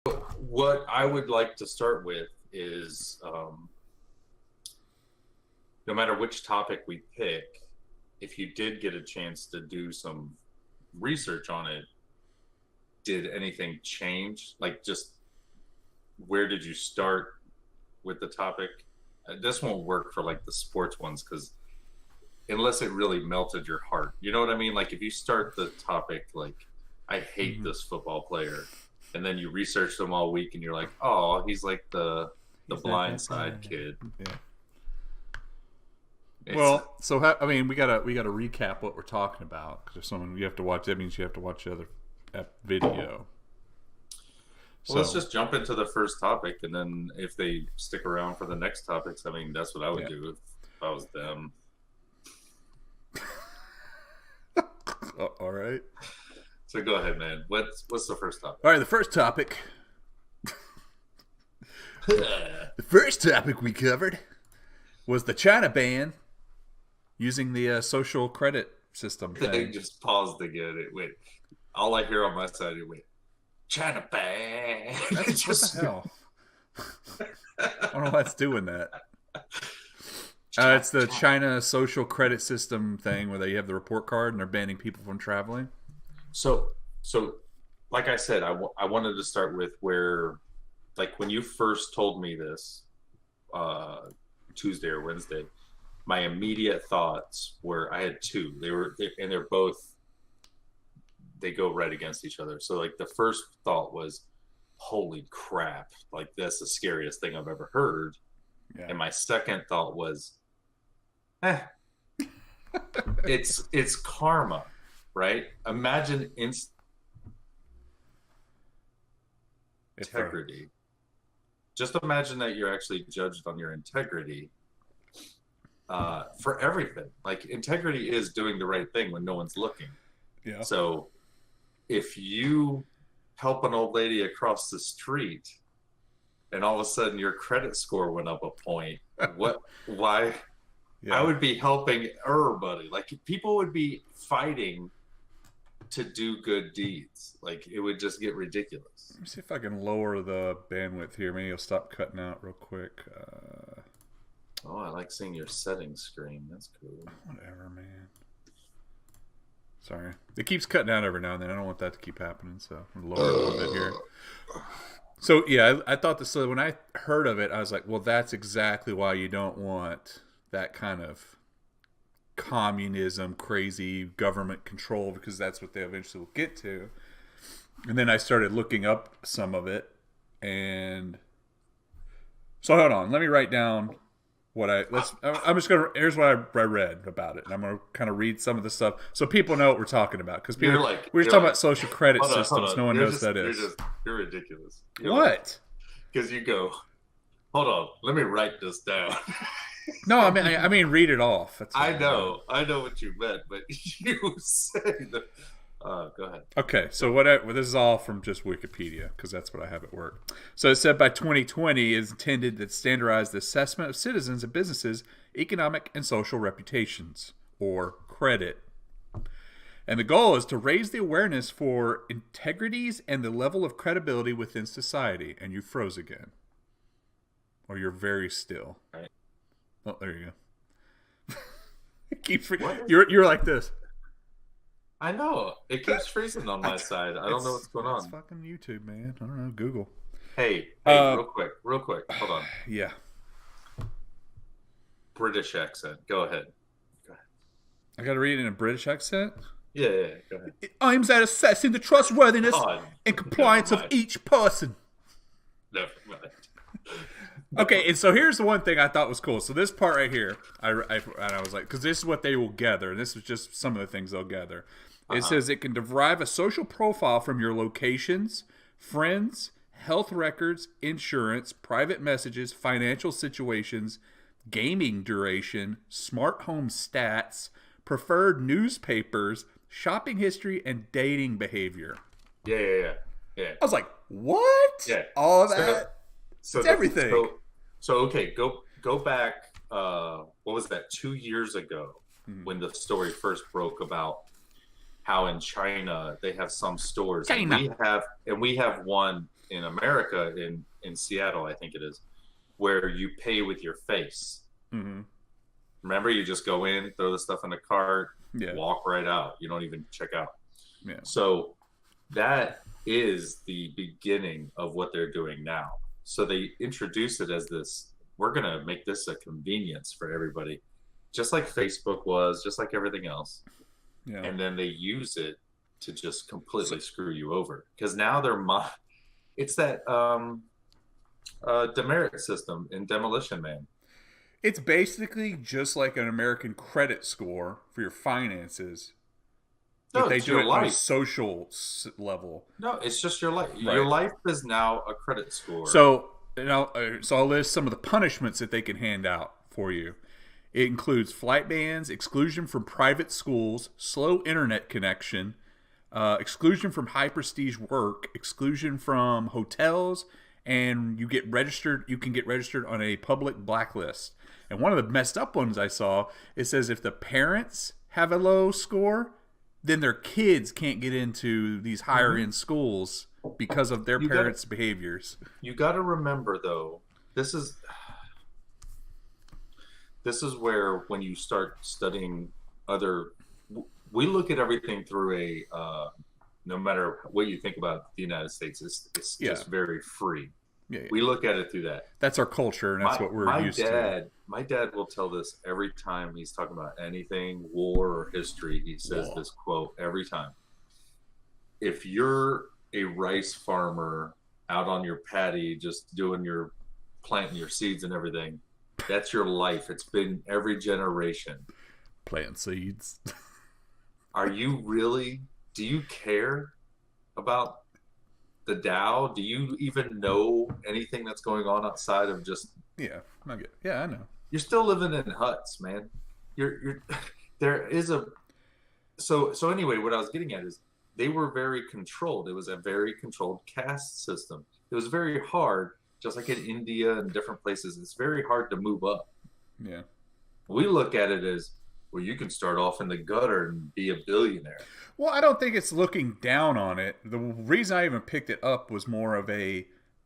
What I would like to start with is no matter which topic we pick, if you did get a chance to do some research on it, did anything change? Like, just where did you start with the topic? This won't work for like the sports ones because unless it really melted your heart, you know what I mean? Like, if you start the topic like, I hate this football player, and then you research them all week, and you're like, oh, he's like the blind side kid. Yeah. It's, Well, so we gotta recap what we're talking about because if someone you have to watch, that means you have to watch the other video. well, let's just jump into the first topic, and then if they stick around for the next topics, I mean, that's what I would do if I was them. All right. So go ahead, man. What's the first topic? All right, the first topic. The first topic we covered was the China ban using the social credit system They thing. just paused again. It went. All I hear on my side, it went. China ban. That's, Just, what the hell? I don't know why it's doing that. It's the China social credit system thing where they have the report card and they're banning people from traveling. So, like I said, I wanted to start with where, like, when you first told me this, Tuesday or Wednesday, my immediate thoughts were I had two. They're both, they go right against each other. So, like, the first thought was, holy crap, like, that's the scariest thing I've ever heard. Yeah. And my second thought was, it's karma, right? Imagine integrity. Just imagine that you're actually judged on your integrity for everything. Like, integrity is doing the right thing when no one's looking. Yeah. So if you help an old lady across the street and all of a sudden your credit score went up a point, why? Yeah. I would be helping everybody. Like, people would be fighting to do good deeds. Like, it would just get ridiculous. Let me see if I can lower the bandwidth here. Maybe it'll stop cutting out real quick. Oh, I like seeing your settings screen. That's cool. Whatever, man. Sorry. It keeps cutting out every now and then. I don't want that to keep happening, so I'm going to lower it a little bit here. So, yeah, I thought this. So when I heard of it, I was like, well, that's exactly why you don't want that kind of communism, crazy government control, because that's what they eventually will get to. And then I started looking up some of it, and so hold on, let me write down what I'm just gonna. Here's what I read about it, and I'm gonna kind of read some of the stuff so people know what we're talking about. Because we're just talking about social credit systems. No one knows what that is. You're ridiculous. What? Because you go. Hold on. Let me write this down. No, I mean, read it off. That's I know what you meant, but you said that. Go ahead. Okay, so this is all from just Wikipedia because that's what I have at work. So it said by 2020 is intended to standardize the assessment of citizens and businesses' economic and social reputations, or credit. And the goal is to raise the awareness for integrities and the level of credibility within society. And you froze again. Or you're very still. Right. Oh, there you go. It keeps you're like this. I know. It keeps freezing on my side. I don't know what's going on. It's fucking YouTube, man. I don't know. Google. Hey, real quick. Hold on. Yeah. British accent. Go ahead. I got to read it in a British accent? Yeah, go ahead. It aims at assessing the trustworthiness and compliance of each person. Never mind. Okay, and so here's the one thing I thought was cool. So this part right here, I was like, because this is what they will gather, and this is just some of the things they'll gather. It says it can derive a social profile from your locations, friends, health records, insurance, private messages, financial situations, gaming duration, smart home stats, preferred newspapers, shopping history, and dating behavior. Yeah. I was like, what? Yeah. All of that? So it's everything. So okay, go back. What was that? 2 years ago, when the story first broke about how in China they have some stores. China. We have one in America, in Seattle, I think it is, where you pay with your face. Mm-hmm. Remember, you just go in, throw the stuff in the cart, Yeah. walk right out. You don't even check out. Yeah. So that is the beginning of what they're doing now. So they introduce it as this, we're going to make this a convenience for everybody, just like Facebook was, just like everything else. Yeah. And then they use it to just completely screw you over. Because now it's that demerit system in Demolition Man. It's basically just like an American credit score for your finances. But they do it on a social level. No, it's just your life. Right. Your life is now a credit score. So, so I'll list some of the punishments that they can hand out for you. It includes flight bans, exclusion from private schools, slow internet connection, exclusion from high prestige work, exclusion from hotels, and you can get registered on a public blacklist. And one of the messed up ones I saw, it says if the parents have a low score, then their kids can't get into these higher end schools because of their parents' behaviors. You got to remember, though, this is where when you start studying we look at everything through no matter what you think about the United States, it's just very free. Yeah. We look at it through that. That's our culture, and that's what we're used to. My dad will tell this every time he's talking about anything, war or history. He says this quote every time. If you're a rice farmer out on your paddy, just planting your seeds and everything, that's your life. It's been every generation. Planting seeds. Are you really? Do you care about the Dow? Do you even know anything that's going on outside of just? Yeah, I get. Yeah, I know. You're still living in huts, man. There is a. So anyway, what I was getting at is they were very controlled. It was a very controlled caste system. It was very hard, just like in India and different places. It's very hard to move up. Yeah. We look at it as, well, you can start off in the gutter and be a billionaire. Well, I don't think it's looking down on it. The reason I even picked it up was more of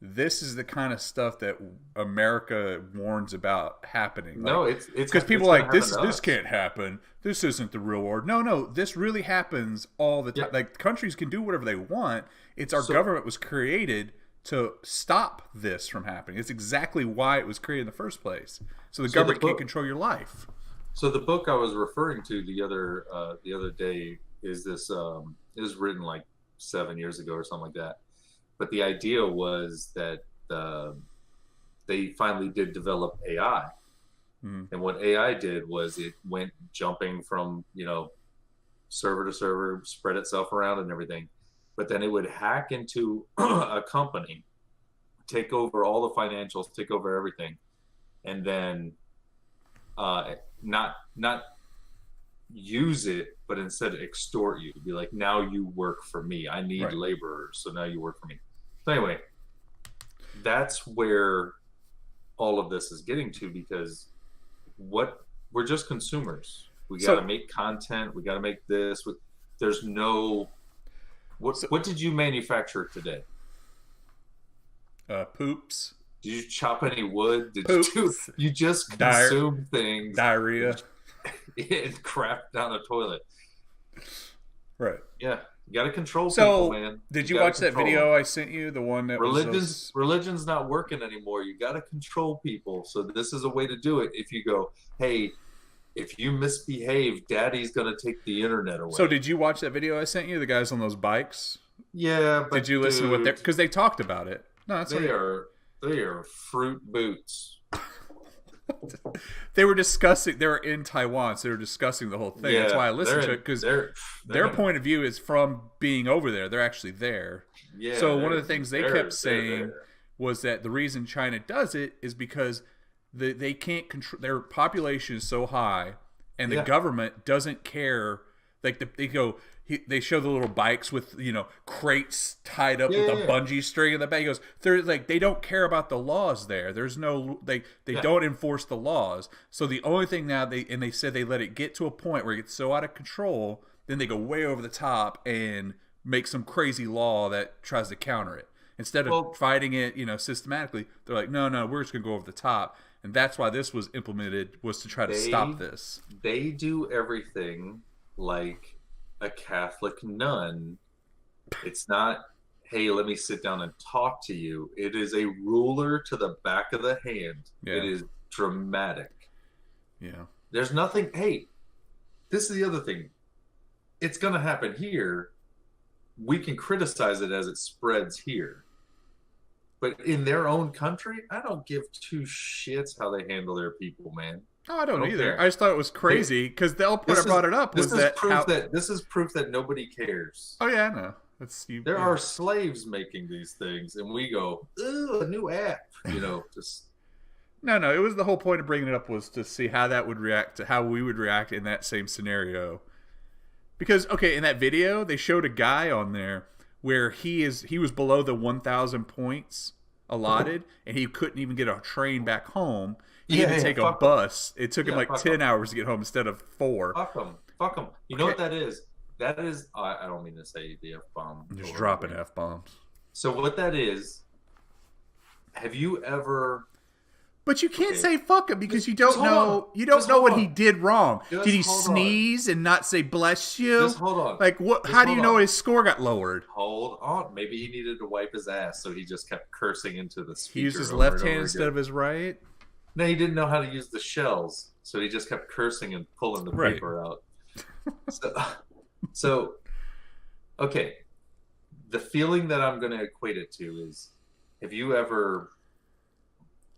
this is the kind of stuff that America warns about happening. No, it's because people are like, this can't happen. This isn't the real world. No, this really happens all the time. Yeah. Like, countries can do whatever they want. It's our government was created to stop this from happening. It's exactly why it was created in the first place. So the government can't control your life. So the book I was referring to the other day is this. It was written like 7 years ago or something like that. But the idea was that they finally did develop AI. Mm-hmm. And what AI did was it went jumping from, server to server, spread itself around and everything. But then it would hack into a company, take over all the financials, take over everything, and then not use it, but instead extort you. Be like, now you work for me. I need laborers, so now you work for me. So anyway, that's where all of this is getting to, because we're just consumers. We got to make content. We got to make this. There's no. What did you manufacture today? Poops. Did you chop any wood? Poops. You just consume things. Diarrhea. And crap down the toilet. Right. Yeah. You got to control people, man. Did you watch that video I sent you? The one that religion's not working anymore. You got to control people. So this is a way to do it. If you go, hey, if you misbehave, Daddy's gonna take the internet away. So did you watch that video I sent you? The guys on those bikes. Yeah, but did you listen to what because they talked about it? No, that's they are fruit boots. They were discussing. They were in Taiwan, so they were discussing the whole thing. Yeah, that's why I listened to it, because their point of view is from being over there. They're actually there. Yeah. So one of the things they kept saying was that the reason China does it is because they can't control. Their population is so high, and the government doesn't care. Like they show the little bikes with crates tied up with a bungee string in the back. He goes, they don't care about the laws there. There's no they don't enforce the laws. So the only thing now they said they let it get to a point where it gets so out of control, then they go way over the top and make some crazy law that tries to counter it. Instead of fighting it, systematically, they're like, no, we're just going to go over the top. And that's why this was implemented, was to try to stop this. They do everything like a Catholic nun. It's not, hey, let me sit down and talk to you. It is a ruler to the back of the hand. Yeah. It is dramatic. Yeah. There's nothing, hey, this is the other thing. It's going to happen here. We can criticize it as it spreads here. But in their own country, I don't give two shits how they handle their people, man. No, I don't either. Care. I just thought it was crazy because the point I brought it up was this is proof that nobody cares. Oh yeah, I know. There are slaves making these things, and we go, ooh, a new app. Just no. It was the whole point of bringing it up was to see how that would react to how we would react in that same scenario. Because in that video they showed a guy on there where he was below the 1,000 points allotted, and he couldn't even get a train back home. He had to take a bus. It took him 10 hours to get home instead of 4. Fuck him. You know what that is? That is, I don't mean to say the F-bomb. Just dropping F-bombs. So what that is, have you ever... But you can't say fuck him because you don't know what he did wrong. Did he sneeze and not say bless you? Just hold on. Like what? How do you know his score got lowered? Hold on. Maybe he needed to wipe his ass, so he just kept cursing into the speaker. He used his left hand instead of his right? No, he didn't know how to use the shells, so he just kept cursing and pulling the paper out. So, okay. The feeling that I'm going to equate it to is, have you ever...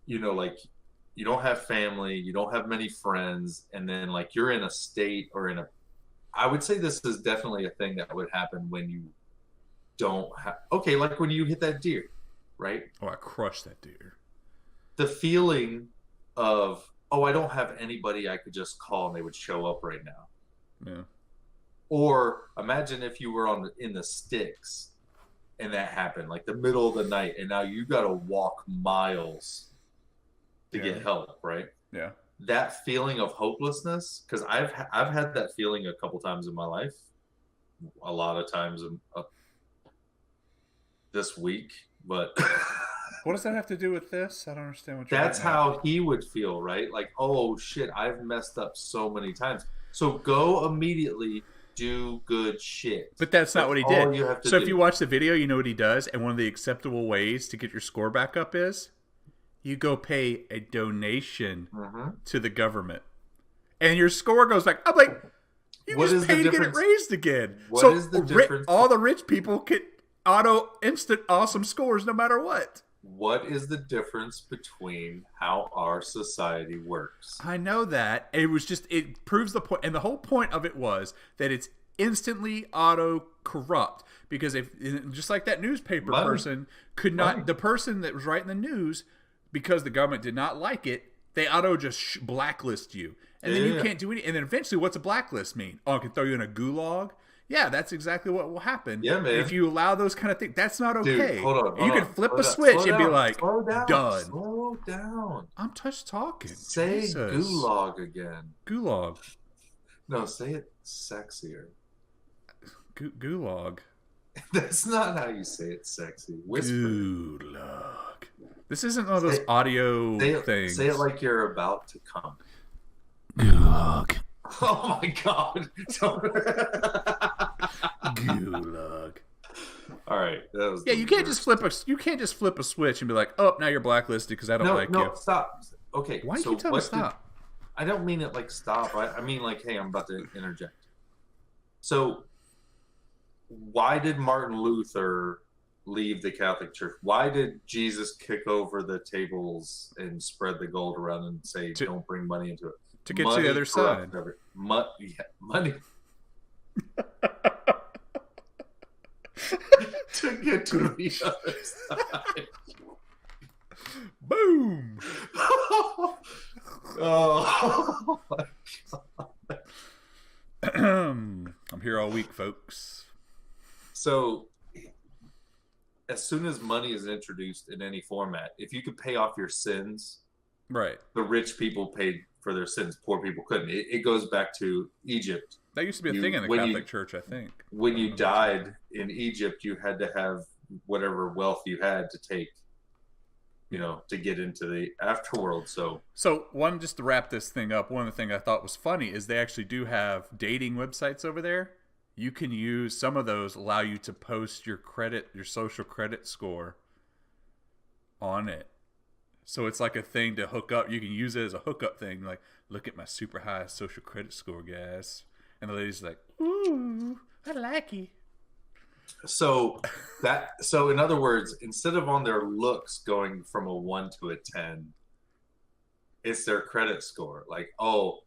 like you don't have family, you don't have many friends, and then like you're in a state or I would say this is definitely a thing that would happen when you don't have, like when you hit that deer, right? Oh, I crushed that deer. The feeling of, I don't have anybody I could just call and they would show up right now. Yeah. Or imagine if you were in the sticks and that happened, like the middle of the night, and now you got to walk miles to get help, right? Yeah. That feeling of hopelessness, because I've had that feeling a couple times in my life, a lot of times this week, but what does that have to do with this? I don't understand what you're That's how he would feel, right? Like, oh shit, I've messed up so many times. So go immediately do good shit. But that's not what he did. If you watch the video, you know what he does, and one of the acceptable ways to get your score back up is you go pay a donation to the government, and your score goes back. I'm like, you just pay to get it raised again. What is the difference? All the rich people get instant awesome scores no matter what. What is the difference between how our society works? I know that. It proves the point, and the whole point of it was that it's instantly auto-corrupt, because if, just like that newspaper person could not, the person that was writing the news, because the government did not like it, they just blacklist you. And then you can't do anything. And then eventually, what's a blacklist mean? Oh, I can throw you in a gulag? Yeah, that's exactly what will happen. Yeah, man. If you allow those kind of things, that's not okay. Dude, hold on. You can flip a switch and be like, done. Slow down. I'm just talking. Say gulag again. Gulag. No, say it sexier. Gulag. That's not how you say it sexy. Whisper. Gulag. This isn't one of those audio things. Say it like you're about to come. Gulag. Oh my god. Gulag. All right. That was you can't just flip a switch and be like, oh, now you're blacklisted because I don't like you. No, stop. Okay. Why do you tell me to stop? I don't mean it like stop. I mean like, hey, I'm about to interject. So why did Martin Luther leave the Catholic Church? Why did Jesus kick over the tables and spread the gold around and say, don't bring money into it? To get to the other side. Money. To get to the other side. Boom. Oh my god. I'm here all week, folks. So as soon as money is introduced in any format, if you could pay off your sins, right? The rich people paid for their sins. Poor people couldn't. It goes back to Egypt. That used to be a thing in the Catholic Church, I think. When you died in Egypt, you had to have whatever wealth you had to take, to get into the afterworld. So one, just to wrap this thing up, one of the things I thought was funny is they actually do have dating websites over there. You can use some of those, allow you to post your social credit score on it. So it's like a thing to hook up. You can use it as a hookup thing. Like, look at my super high social credit score, guys. And the lady's like, ooh, I like you. So in other words, instead of on their looks going from a 1 to a 10, it's their credit score. Like, oh,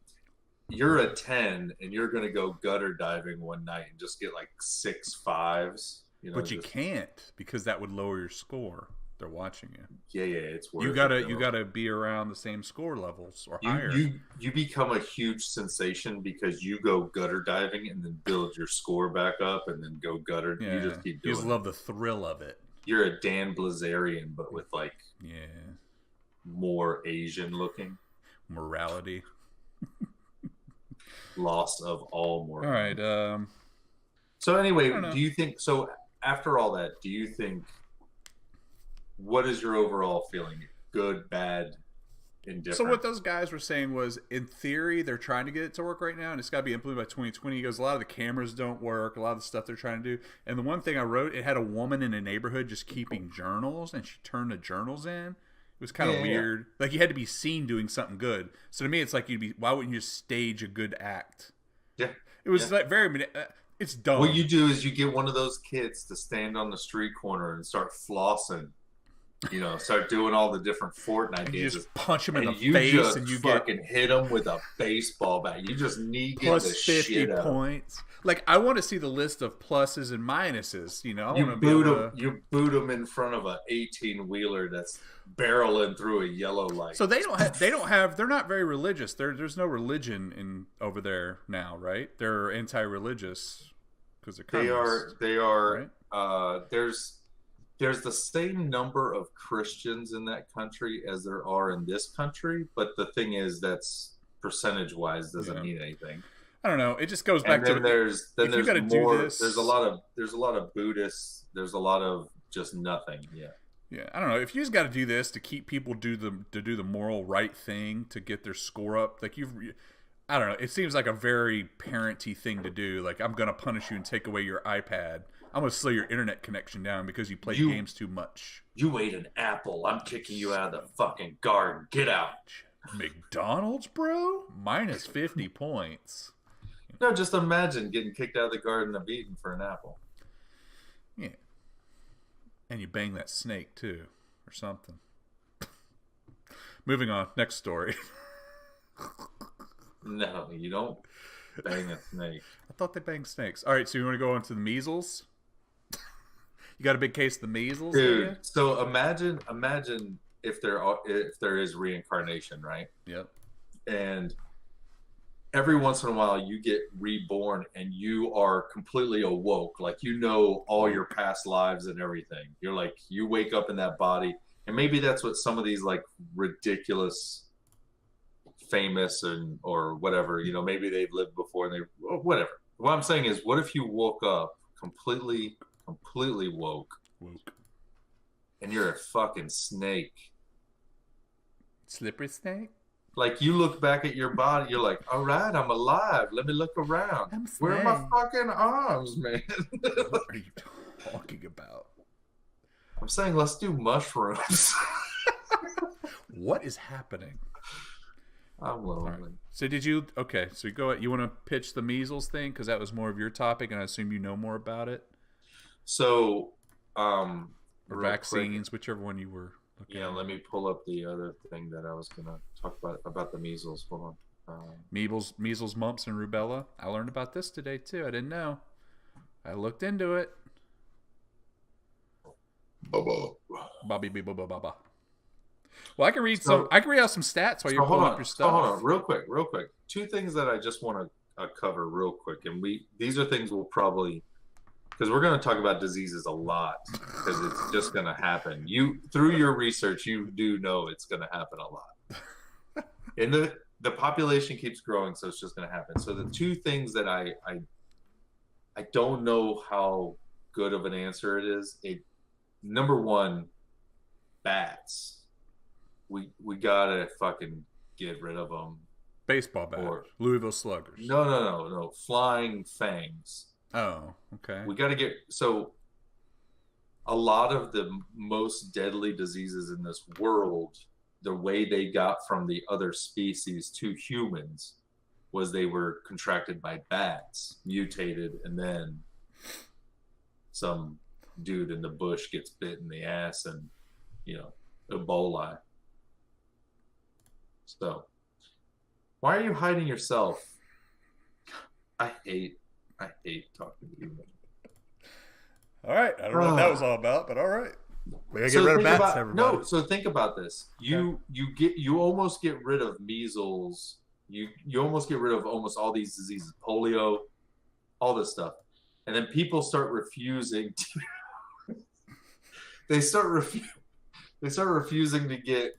you're a 10 and you're going to go gutter diving one night and just get like 6 5s. But you can't, because that would lower your score. They're watching you. Yeah, it's worth you gotta be around the same score levels or higher. You become a huge sensation because you go gutter diving and then build your score back up and then go gutter. Yeah. You just keep doing. You just love the thrill of it. You're a Dan Blazarian, but with like more Asian looking morality. Loss of all morality. All right. So anyway, do you think so? After all that, do you think? What is your overall feeling? Good, bad, indifferent? So what those guys were saying was, in theory, they're trying to get it to work right now, and it's got to be implemented by 2020. He goes, a lot of the cameras don't work, a lot of the stuff they're trying to do. And the one thing I wrote, it had a woman in a neighborhood just keeping journals, and she turned the journals in. It was kind of weird. Yeah. Like, you had to be seen doing something good. So to me, it's like, why wouldn't you just stage a good act? Yeah. It was like very... It's dumb. What you do is you get one of those kids to stand on the street corner and start flossing. Start doing all the different Fortnite games. You just punch him in the face, and you fucking hit him with a baseball bat. You just need plus the 50 shit points. Like, I want to see the list of pluses and minuses. You boot him in front of a 18-wheeler that's barreling through a yellow light. So they're not very religious. There's no religion over there now, right? They're anti-religious because they're communists. They are. Right? There's the same number of Christians in that country as there are in this country, but the thing is, that's percentage-wise doesn't mean anything. I don't know. It just goes back to there's more. There's a lot of Buddhists. There's a lot of just nothing. Yeah. I don't know. If you just got to do this to keep people do the moral right thing to get their score up, like I don't know. It seems like a very parenty thing to do. Like, I'm gonna punish you and take away your iPad. I'm going to slow your internet connection down because you play games too much. You ate an apple. I'm kicking you out of the fucking garden. Get out. McDonald's, bro? Minus 50 points. No, just imagine getting kicked out of the Garden of Eden for an apple. Yeah. And you bang that snake, too. Or something. Moving on. Next story. No, you don't bang a snake. I thought they banged snakes. All right, so you want to go on to the measles? You got a big case of the measles, dude. So imagine if there is reincarnation, right? Yep. And every once in a while you get reborn and you are completely awoke, like all your past lives and everything. You're like, you wake up in that body, and maybe that's what some of these like ridiculous, famous or whatever, maybe they've lived before and whatever. What I'm saying is, what if you woke up completely woke, and you're a fucking snake, slippery snake? Like, you look back at your body, you're like, all right, I'm alive. Let me look around. Where are my fucking arms, man? What are you talking about? I'm saying, let's do mushrooms. What is happening? I'm lonely. Right. So so go ahead. You want to pitch the measles thing? Because that was more of your topic, and I assume you know more about it. So, or vaccines, whichever one you were looking at. Let me pull up the other thing that I was going to talk about the measles. Hold on. Measles, mumps, and rubella. I learned about this today, too. I didn't know. I looked into it. Bobby. Well, I can read out some stats while you're pulling up your stuff. Hold on, real quick. Two things that I just want to cover real quick, and these are things we'll probably, because we're going to talk about diseases a lot, because it's just going to happen. Through your research, you do know it's going to happen a lot, and the population keeps growing, so it's just going to happen. So the two things that I don't know how good of an answer it is. number one, bats. We gotta fucking get rid of them. Baseball bat. Or Louisville Sluggers. no, flying fangs. Oh, okay. We gotta get so a lot of the most deadly diseases in this world, the way they got from the other species to humans was they were contracted by bats, mutated, and then some dude in the bush gets bit in the ass and, Ebola. So, why are you hiding yourself? I hate talking to you. All right. I don't know what that was all about, but all right. We gotta So get rid of think bats, about everybody. no. So think about this. You almost get rid of measles. You almost get rid of almost all these diseases, polio, all this stuff, and then people start refusing to. they start refusing to get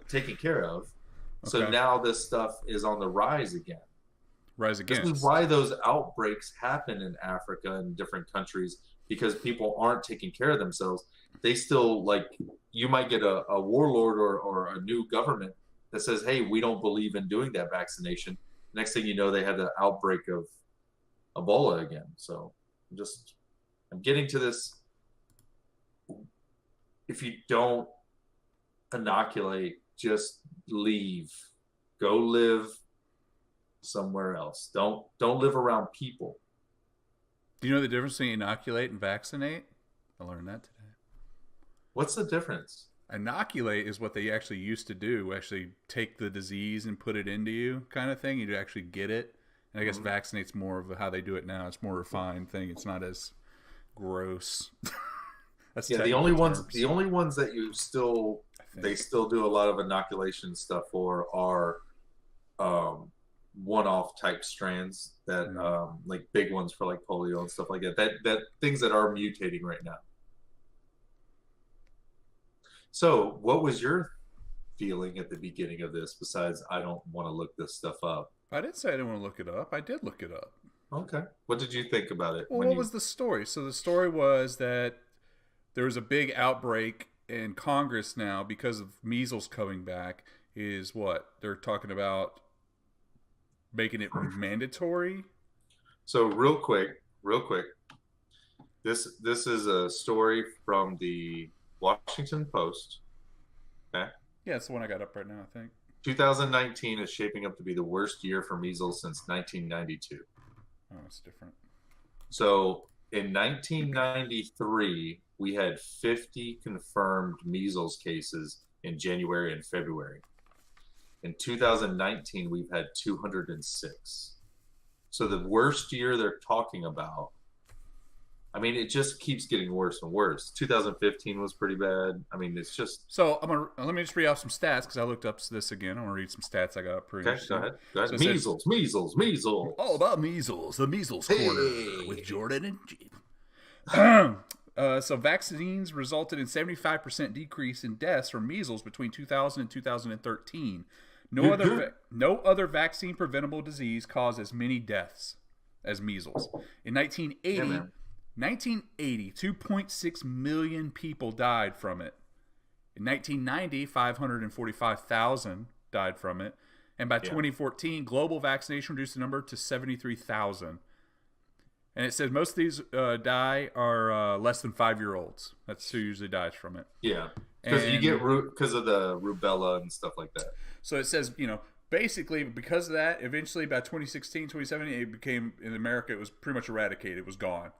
taken care of. So Okay. now this stuff is on the rise again. Rise This against. is why those outbreaks happen in Africa and different countries, because people aren't taking care of themselves. They still, like, you might get a warlord or a new government that says, hey, we don't believe in doing that vaccination. Next thing you know, they had an outbreak of Ebola again. So I'm getting to this. If you don't inoculate, just leave. Go live somewhere else. Don't live around people. Do you know the difference between inoculate and vaccinate? I learned that today. What's the difference? Inoculate is what they actually used to do. Actually take the disease and put it into you, kind of thing. You'd actually get it. And I guess vaccinate's more of how they do it now. It's more refined thing. It's not as gross. That's Yeah, the only terms. ones that they still do a lot of inoculation stuff for are one-off type strands that like big ones for like polio and stuff like that. That things that are mutating right now. So, what was your feeling at the beginning of this? Besides, I don't want to look this stuff up. I didn't say I didn't want to look it up. I did look it up. Okay, what did you think about it? Well, what was the story? So the story was that there was a big outbreak in Congress now because of measles coming back. Is what they're talking about making it mandatory. So real quick, this is a story from the Washington Post. Okay. Yeah, it's the one I got up right now, I think. 2019 is shaping up to be the worst year for measles since 1992. Oh, it's different. So in 1993, we had 50 confirmed measles cases in January and February. In 2019, we've had 206. So the worst year they're talking about, I mean, it just keeps getting worse and worse. 2015 was pretty bad. I mean, it's just. So let me just read off some stats because I looked up this again. I want to read some stats I got up pretty. Okay, go ahead. So Measles. All about measles. The measles corner with Jordan and Jeep. So vaccines resulted in 75% decrease in deaths from measles between 2000 and 2013. No other vaccine preventable disease caused as many deaths as measles. In 1980, 2.6 million people died from it. In 1990, 545,000 died from it. And by 2014, global vaccination reduced the number to 73,000. And it says most of these are less than 5-year-olds. That's who usually dies from it. Yeah, because you get because of the rubella and stuff like that. So it says, basically because of that, eventually by 2016, 2017, it became, in America, it was pretty much eradicated. It was gone.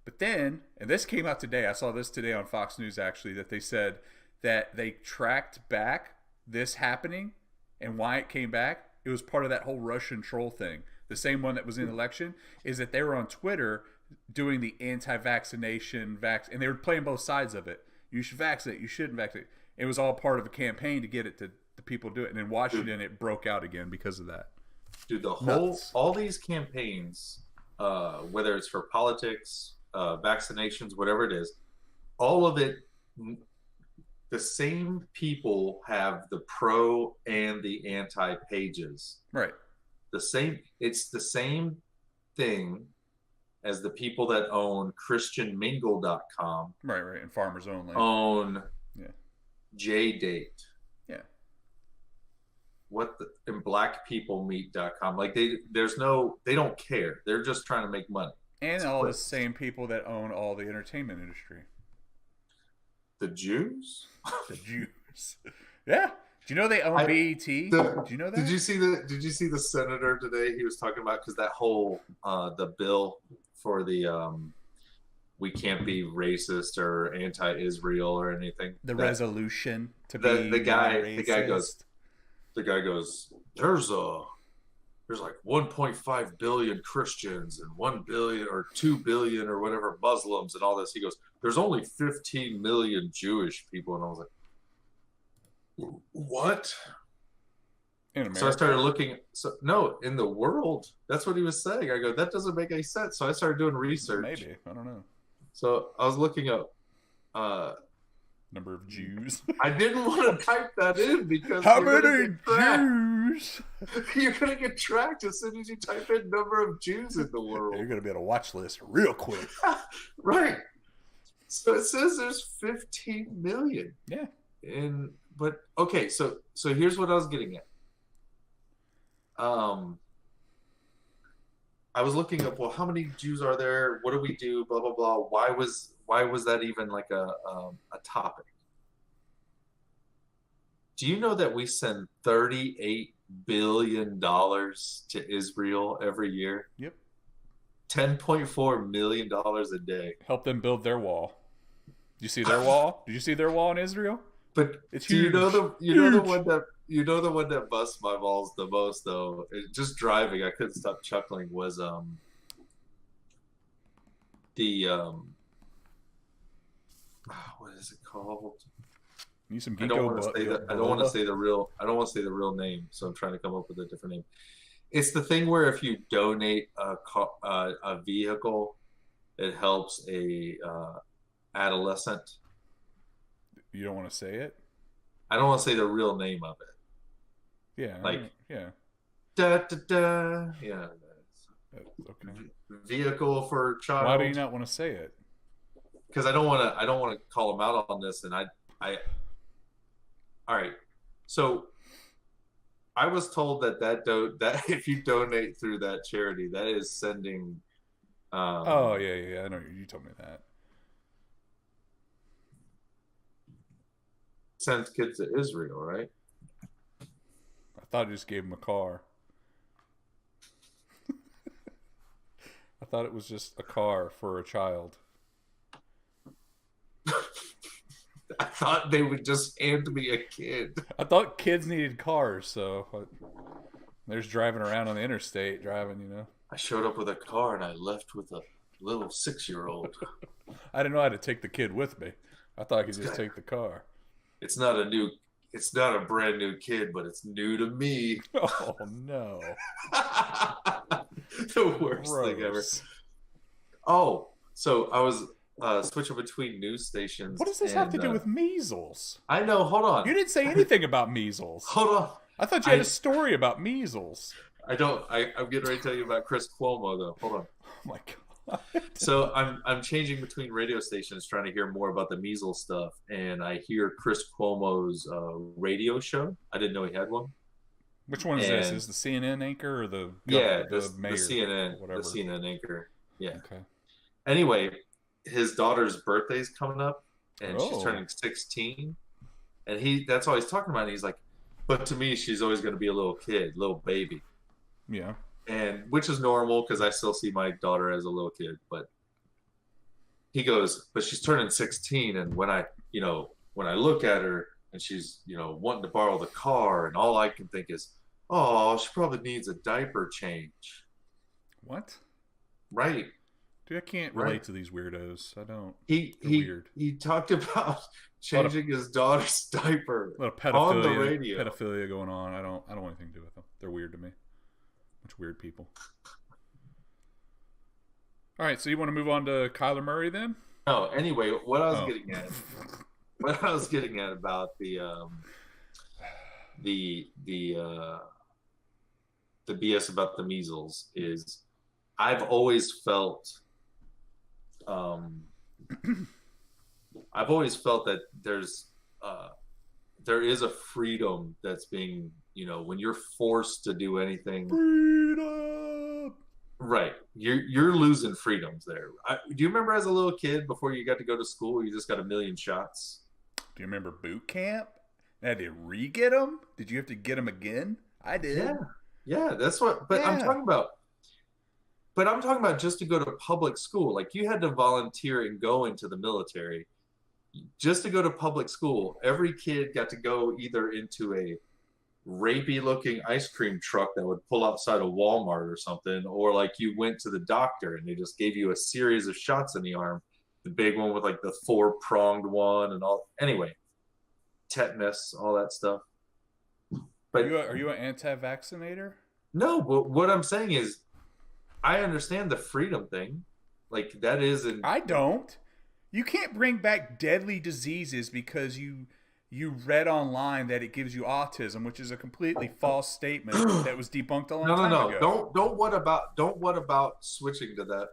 But then, and this came out today, I saw this today on Fox News actually, that they said that they tracked back this happening and why it came back. It was part of that whole Russian troll thing. The same one that was in the election, is that they were on Twitter doing the anti-vaccination, and they were playing both sides of it. You should vaccinate, you shouldn't vaccinate. It was all part of a campaign to get it to the people to do it. And in Washington, it broke out again because of that. Dude, all these campaigns, whether it's for politics, vaccinations, whatever it is, all of it, the same people have the pro and the anti pages. Right. It's the same thing. as the people that own christianmingle.com Right, and farmers only. own Yeah. JDate. Yeah. And blackpeoplemeet.com. Like they don't care. They're just trying to make money. And all the same people that own all the entertainment industry. The Jews? The Jews. Yeah. Do you know they own BET? Do you know that? Did you see the senator today? He was talking about, because that whole the bill for the we can't be racist or anti-Israel or anything. The resolution to be the guy racist. The guy goes, there's like 1.5 billion Christians and 1 billion or 2 billion or whatever Muslims and all this. He goes, there's only 15 million Jewish people. And I was like, what? In America? So I started looking. No, in the world. That's what he was saying. I go, that doesn't make any sense. So I started doing research. Maybe. I don't know. So I was looking up number of Jews. I didn't want to type that in because how many Jews? You're gonna get tracked as soon as you type in number of Jews in the world. You're gonna be on a watch list real quick. Right. So it says there's 15 million. Yeah. But okay, so here's what I was getting at. I was looking up, well, how many Jews are there? What do we do? Blah blah blah. Why was that even like a topic? Do you know that we send $38 billion to Israel every year? Yep. $10.4 million a day. Help them build their wall. Did you see their wall? Did you see their wall in Israel? But it's huge. You know the one that busts my balls the most though. Just driving, I couldn't stop chuckling. Was what is it called? Need some I don't want to say the real name, so I'm trying to come up with a different name. It's the thing where if you donate a vehicle, it helps a adolescent. You don't want to say it? I don't want to say the real name of it. Yeah. Like, yeah. Da da da. Yeah. Okay. Vehicle for child. Why do you not want to say it? Because I don't want to call them out on this, and I. All right. So I was told that if you donate through that charity, that is sending. Oh yeah. I know you told me that. Sends kids to Israel, right? I thought I just gave him a car. I thought it was just a car for a child. I thought they would just hand me a kid. I thought kids needed cars, so they're just driving around on the interstate, driving. I showed up with a car and I left with a little 6-year-old. I didn't know how to take the kid with me. I thought I could just take the car. It's not a brand new kid, but it's new to me. Oh no. The worst thing ever. Oh, so I was switching between news stations. What does this have to do with measles? I know, hold on. You didn't say anything about measles. Hold on. I thought you had a story about measles. I'm getting ready to tell you about Chris Cuomo though. Hold on. Oh my god. So I'm changing between radio stations trying to hear more about the measles stuff, and I hear Chris Cuomo's radio show. I didn't know he had one. Which one is this? Is the CNN anchor or the mayor, the CNN whatever. The CNN anchor? Yeah. Okay. Anyway, his daughter's birthday's coming up, and she's turning 16, and that's all he's talking about. And he's like, but to me, she's always going to be a little kid, little baby. Yeah. And which is normal because I still see my daughter as a little kid. But he goes, but she's turning 16, and when I look at her and she's wanting to borrow the car, and all I can think is, oh, she probably needs a diaper change. What? Right. Dude, I can't relate to these weirdos. I don't. Weird. He talked about changing his daughter's diaper on the radio. Pedophilia going on. I don't want anything to do with them. They're weird to me. Bunch of weird people. All right, so you want to move on to Kyler Murray then? No. Anyway, what I was getting at about the BS about the measles is, I've always felt um, I've always felt that there is a freedom that's being, when you're forced to do anything, Freedom. right? You're losing freedoms there. Do you remember as a little kid before you got to go to school, you just got a million shots? Do you remember boot camp? And had to re-get them? Did you have to get them again? I did. Yeah, that's what. But I'm talking about. But I'm talking about just to go to public school. Like you had to volunteer and go into the military just to go to public school. Every kid got to go either into a rapey looking ice cream truck that would pull outside a Walmart or something, or like you went to the doctor and they just gave you a series of shots in the arm. The big one with like the 4-pronged one and all. Anyway, tetanus, all that stuff. But are you an anti-vaccinator? No, but what I'm saying is, I understand the freedom thing. Like that is I don't. You can't bring back deadly diseases because you read online that it gives you autism, which is a completely false statement that was debunked a long time ago. Don't what about switching to that?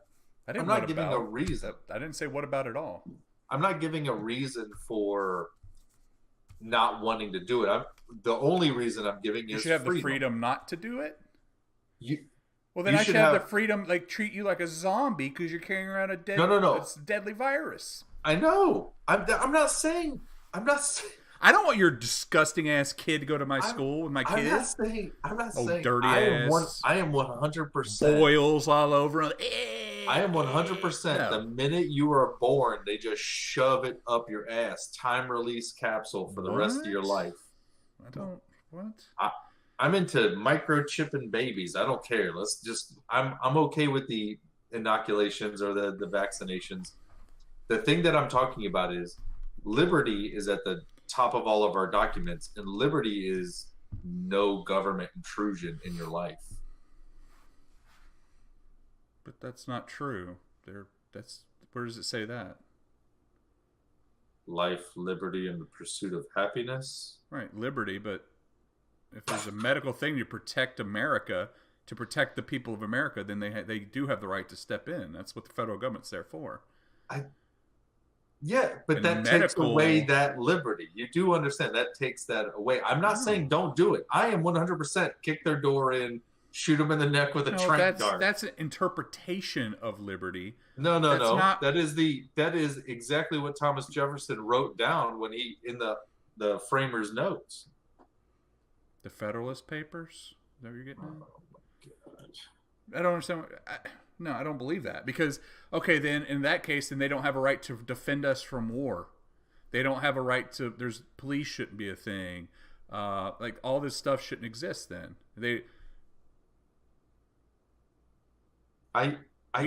I'm not giving a reason. I didn't say what about at all. I'm not giving a reason for not wanting to do it. The only reason I'm giving is you should have the freedom not to do it. Well, then I should have the freedom, like treat you like a zombie because you're carrying around a deadly virus. I know. I'm not saying. I don't want your disgusting ass kid to go to my school with my kids. I'm not saying. Dirty ass. I am 100%. Boils all over him. I am 100%. No. The minute you are born, they just shove it up your ass. Time release capsule for the rest of your life. I don't. What? I'm into microchipping babies. I don't care. I'm okay with the inoculations or the vaccinations. The thing that I'm talking about is liberty is at the top of all of our documents, and liberty is no government intrusion in your life. But that's not true. Where does it say that? Life, liberty, and the pursuit of happiness. Right, liberty, but if there's a medical thing to protect America, to protect the people of America, then they do have the right to step in. That's what the federal government's there for. Yeah, but and that takes away that liberty. You do understand that takes that away. I'm not saying don't do it. I am 100% kick their door in, shoot them in the neck with a trank dart. That's an interpretation of liberty. No. That is exactly what Thomas Jefferson wrote down when he in the framers' notes. The Federalist Papers? Is that what you're getting at? Oh my God. I don't understand. No, I don't believe that. Because, okay, then in that case, then they don't have a right to defend us from war. They don't have a right to, police shouldn't be a thing. Like, all this stuff shouldn't exist then. We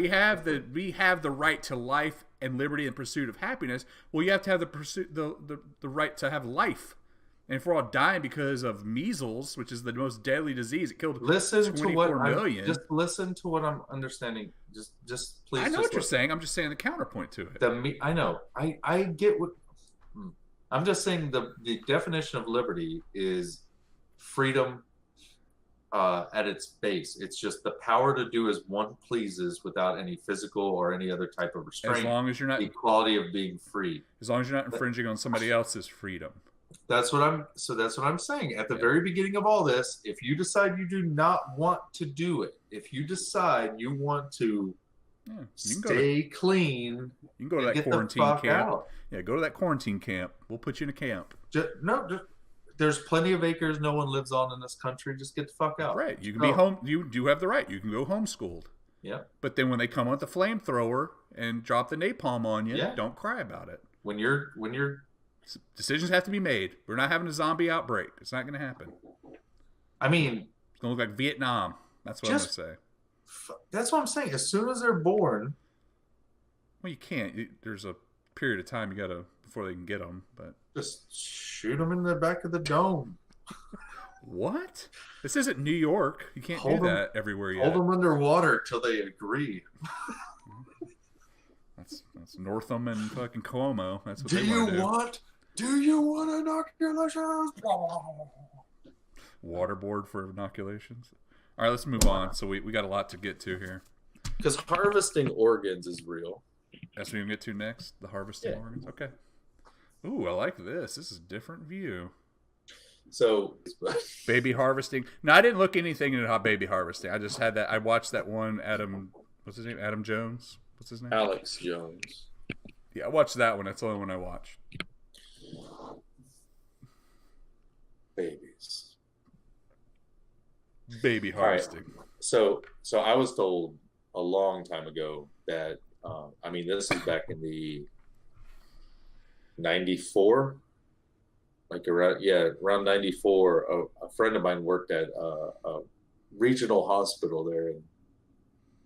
have the right to life and liberty and pursuit of happiness. Well, you have to have the right to have life. And if we're all dying because of measles, which is the most deadly disease, it killed 24 million. Just listen to what I'm understanding. Just please. I know what you're saying. I'm just saying the counterpoint to it. I know. I get what. I'm just saying the definition of liberty is freedom at its base. It's just the power to do as one pleases without any physical or any other type of restraint. As long as you're not. The equality of being free. As long as you're not infringing on somebody else's freedom. That's what I'm saying. At the very beginning of all this, if you decide you do not want to do it, if you decide you want to stay clean, you can go to that quarantine camp. Out. Yeah, go to that quarantine camp. We'll put you in a camp. There's plenty of acres no one lives on in this country. Just get the fuck out. Right. You can be home. You do have the right. You can go homeschooled. Yeah. But then when they come with the flamethrower and drop the napalm on you, don't cry about it. When you're decisions have to be made. We're not having a zombie outbreak. It's not going to happen. I mean, it's going to look like Vietnam. That's what I'm going to say. That's what I'm saying. As soon as they're born. Well, you can't. There's a period of time before they can get them. But just shoot them in the back of the dome. What? This isn't New York. You can't do that everywhere yet. Hold them underwater till they agree. That's Northam and fucking Cuomo. That's what do you want inoculations? Waterboard for inoculations. All right, let's move on. So we got a lot to get to here. Because harvesting organs is real. That's what we get to next. The harvesting Yeah. organs. Okay. Ooh, I like this. This is a different view. So, Baby harvesting. No, I didn't look anything into baby harvesting. I just had that. I watched that one. Adam, what's his name? Adam Jones. What's his name? Alex Jones. Yeah, I watched that one. That's the only one I watched. Babies. Baby All right. harvesting. So I was told a long time ago that, I mean, this is back in the 94, like around 94. A friend of mine worked at a regional hospital there in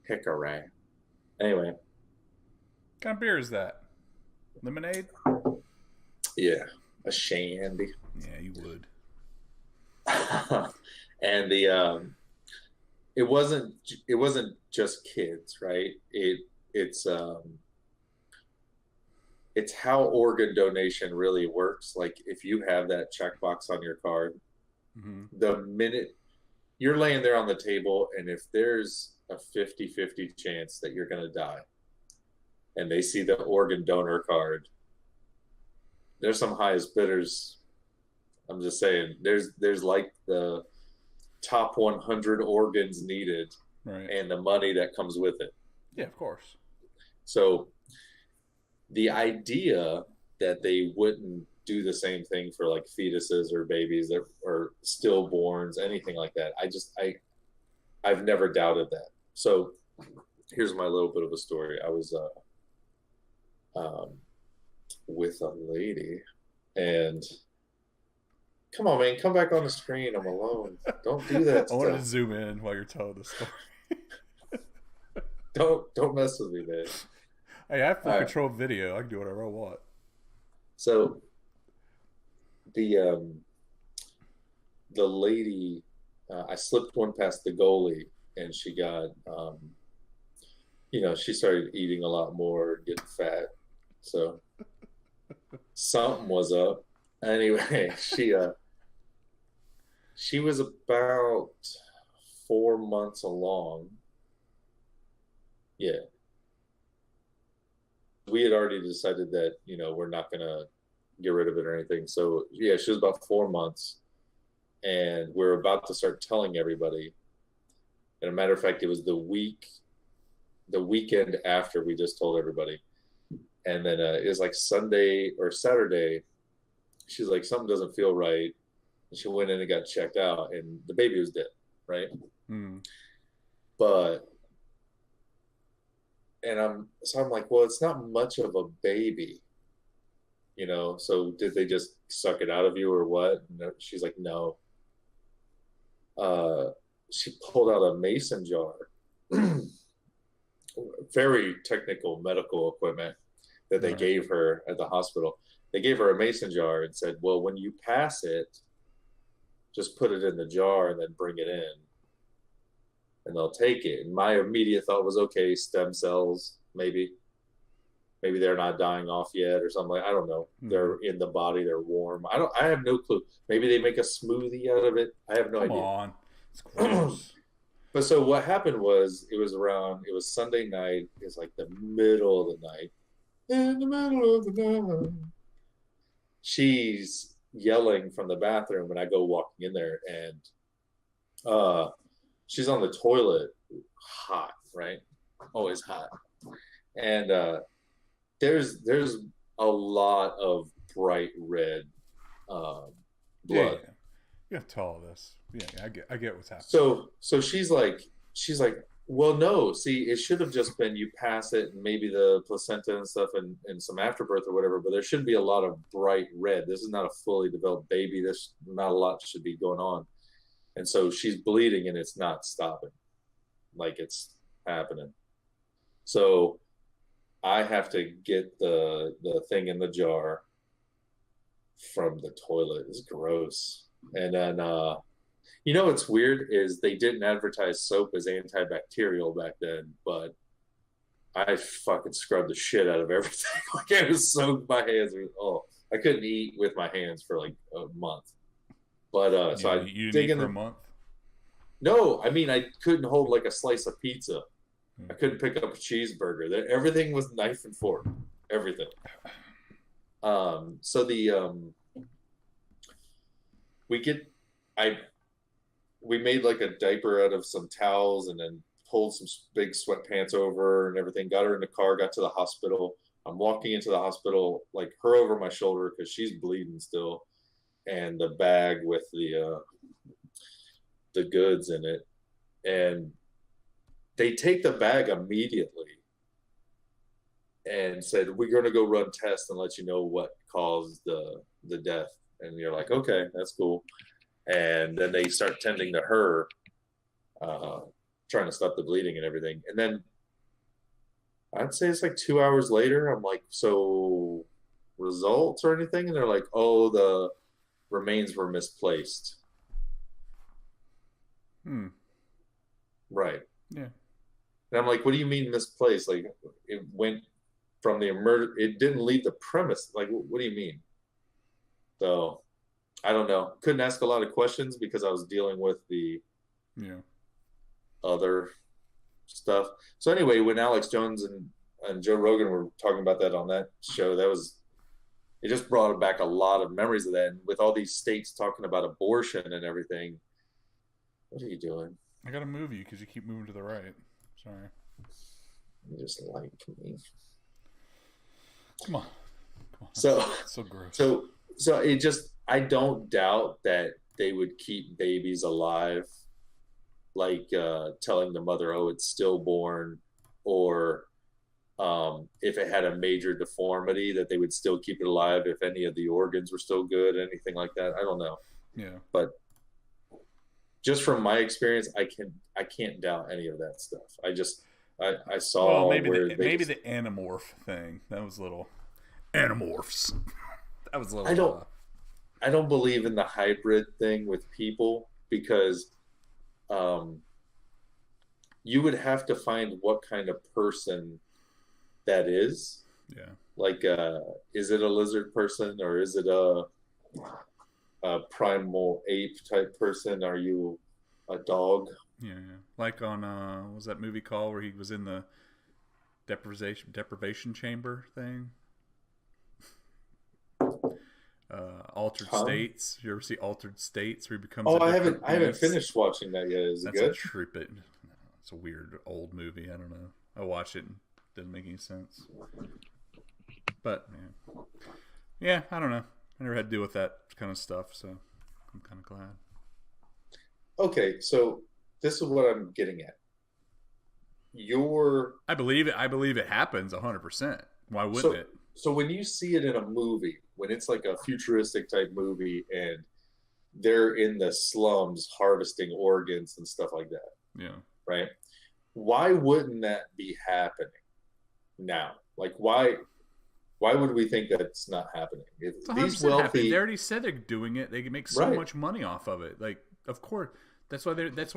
Hickory. Anyway, What kind of beer is that? Lemonade? yeah, a shandy. Yeah, you would. And it wasn't just kids, right? It's how organ donation really works. Like if you have that checkbox on your card, the minute you're laying there on the table, and if there's a 50-50 chance that you're going to die, and they see the organ donor card, there's some highest bidders. I'm just saying, there's like the top 100 organs needed, Right. and the money that comes with it. Yeah, of course. So the idea that they wouldn't do the same thing for like fetuses or babies or stillborns, anything like that, I've never doubted that. So here's my little bit of a story. I was with a lady, and come on, man, come back on the screen. I'm alone. Don't do that I wanted to stuff. zoom in while you're telling the story. Don't mess with me, man. Hey, I have full All right. control of video. I can do whatever I want. So the lady, I slipped one past the goalie, and she got, she started eating a lot more, getting fat. So something was up. Anyway, she was about 4 months along. Yeah. We had already decided that, we're not going to get rid of it or anything. So, yeah, she was about 4 months, and we're about to start telling everybody. And a matter of fact, it was the weekend after we just told everybody. And then it was like Sunday or Saturday. She's like, something doesn't feel right. And she went in and got checked out, and the baby was dead, right? But I'm like, well, it's not much of a baby, so did they just suck it out of you or what? And she's like, no. She pulled out a mason jar, very technical medical equipment that they gave her at the hospital. They gave her a mason jar and said, well, when you pass it, just put it in the jar and then bring it in, and they'll take it. And my immediate thought was, okay, stem cells, maybe they're not dying off yet or something. I don't know. They're in the body. They're warm. I have no clue. Maybe they make a smoothie out of it. I have no idea. Come on. It's gross. But so what happened was, it was Sunday night. It was like the middle of the night. In the middle of the night. She's yelling from the bathroom, and I go walking in there, and she's on the toilet, hot, right? Always hot. And there's a lot of bright red blood. Yeah. You have to tell all this. Yeah, I get what's happening. So she's like, well, no, see, it should have just been you pass it and maybe the placenta and stuff and some afterbirth or whatever, but there shouldn't be a lot of bright red. This is not a fully developed baby. There's not a lot should be going on. And so she's bleeding, and it's not stopping. Like, it's happening. So I have to get the thing in the jar from the toilet. It's gross. And then what's weird is they didn't advertise soap as antibacterial back then, but I fucking scrubbed the shit out of everything. Like, I was soaked my hands. I couldn't eat with my hands for like a month. But so I you dig didn't eat in for a month. No, I mean, I couldn't hold like a slice of pizza. I couldn't pick up a cheeseburger. Everything was knife and fork. Everything. So the we get I we made like a diaper out of some towels and then pulled some big sweatpants over and everything. Got her in the car. Got to the hospital. I'm walking into the hospital, like her over my shoulder because she's bleeding still, and the bag with the goods in it, and they take the bag immediately and said, "We're going to go run tests and let you know what caused the death." And you're like, "Okay, that's cool." And then they start tending to her, uh, trying to stop the bleeding and everything. And then I'd say it's like 2 hours later. I'm like, "So results or anything?" And they're like, "Oh, the remains were misplaced." Right. Yeah. And I'm like, "What do you mean misplaced? Like it went from the it didn't leave the premise. Like, what do you mean?" So I don't know. Couldn't ask a lot of questions because I was dealing with the Yeah. other stuff. So anyway, when Alex Jones and Joe Rogan were talking about that on that show, it just brought back a lot of memories of that. And with all these states talking about abortion and everything, what are you doing? I gotta move you because you keep moving to the right. Sorry. You just like me. Come on. So so gross. So it just, I don't doubt that they would keep babies alive, like telling the mother, "Oh, it's stillborn," or if it had a major deformity, that they would still keep it alive if any of the organs were still good, anything like that. I don't know. Yeah. But just from my experience, I can't doubt any of that stuff. I saw maybe where the anamorph thing. That was a little animorphs. That was a little. I don't believe in the hybrid thing with people because you would have to find what kind of person that is. Yeah. Like, is it a lizard person or is it a primal ape type person? Are you a dog? Yeah. Like on what was that movie called where he was in the deprivation chamber thing? Altered States. You ever see Altered States where he becomes? Oh, I haven't finished watching that yet. Is it good? It's a weird old movie. I don't know. I watched it and it didn't make any sense. But yeah, I don't know. I never had to deal with that kind of stuff, so I'm kind of glad. Okay, so this is what I'm getting at. I believe it happens 100%. Why wouldn't it? So when you see it in a movie, when it's like a futuristic type movie and they're in the slums harvesting organs and stuff like that. Yeah. Right? Why wouldn't that be happening now? Like why would we think that's not happening? If these wealthy, they already said they're doing it. They can make so much money off of it. Like, of course, that's why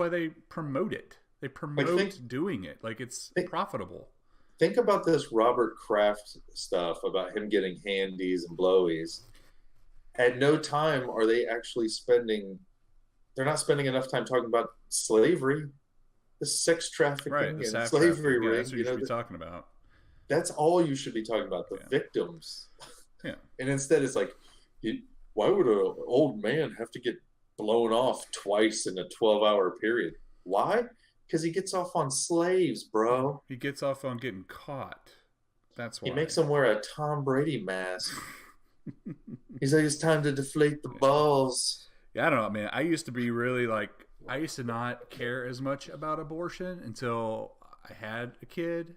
they promote it. They promote doing it. Like it's profitable. Think about this Robert Kraft stuff about him getting handies and blowies. At no time are they actually they're not spending enough time talking about slavery, the sex trafficking and slavery ring. That's what you should be talking about. That's all you should be talking about, the victims. Yeah. And instead it's like, why would an old man have to get blown off twice in a 12-hour period? Why? Because he gets off on slaves, bro. He gets off on getting caught. That's why. He makes them wear a Tom Brady mask. He's like, it's time to deflate the balls. Yeah, I don't know, man. I used to be really I used to not care as much about abortion until I had a kid.